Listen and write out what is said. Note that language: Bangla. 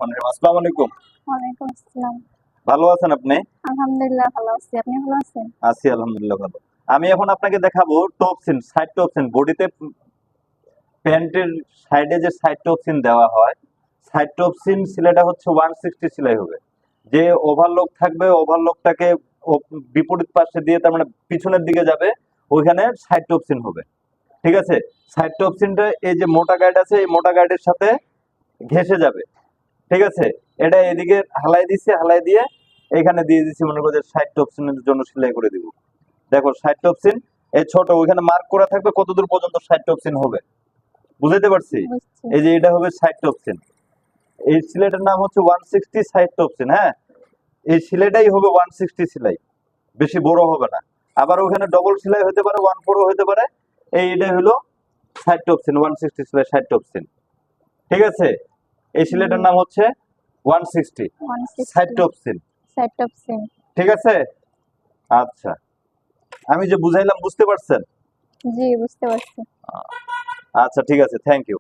রহমানির রহিম। আসসালামু আলাইকুম। ওয়ালাইকুম আসসালাম। ভালো আছেন আপনি? আলহামদুলিল্লাহ ভালো আছি। আপনি ভালো আছেন? আছি আলহামদুলিল্লাহ ভালো। আমি এখন আপনাকে দেখাবো টপসিন, সাইড টপসিন। বডিতে প্যান্টের সাইডে যে সাইড টপসিন দেওয়া হয়, সাইড টপসিন সেলাইটা হচ্ছে 160 সেলাই হবে। যে ওভারলক থাকবে, ওভারলকটাকে বিপরীত পাশে দিয়ে, তার মানে পিছনের দিকে যাবে, ওইখানে সাইড টপসিন হবে। ঠিক আছে? সাইড টপসিনটা এই যে মোটা গাইড আছে, এই মোটা গাইডের সাথে ঘেঁষে যাবে। ঠিক আছে? এটা এদিকে হালাই দিছি, হালাই দিয়ে এখানে দিয়ে দিছি, মনে করো যে সাইড টপসিনের জন্য সেলাই করে দিব। দেখো সাইড টপসিন এই ছোট, ওইখানে মার্ক করা থাকবে কতদূর পর্যন্ত সাইড টপসিন হবে। বুঝাইতে পারছি? বুঝছি। এই যে এটা হবে সাইড টপসিন। এই সিলাইটার নাম হচ্ছে 160 সাইড টপসিন। হ্যাঁ, এই সিলাইটাই হবে 160 সেলাই, বেশি বড় হবে না। আবার ওখানে ডবল সেলাই হতে পারে, 14 হতে পারে। এটাই হলো সাইড টপসিন, 160 সেলাই সাইড টপসিন। ঠিক আছে? এই সিলাইটার নাম হচ্ছে 160 সাইড 160 টপসিন। Side Topsin. ঠিক আছে? আচ্ছা, আমি যে বুঝাইলাম বুঝতে পারছেন? জি বুঝতে পারছি। আচ্ছা ঠিক আছে, থ্যাংক ইউ।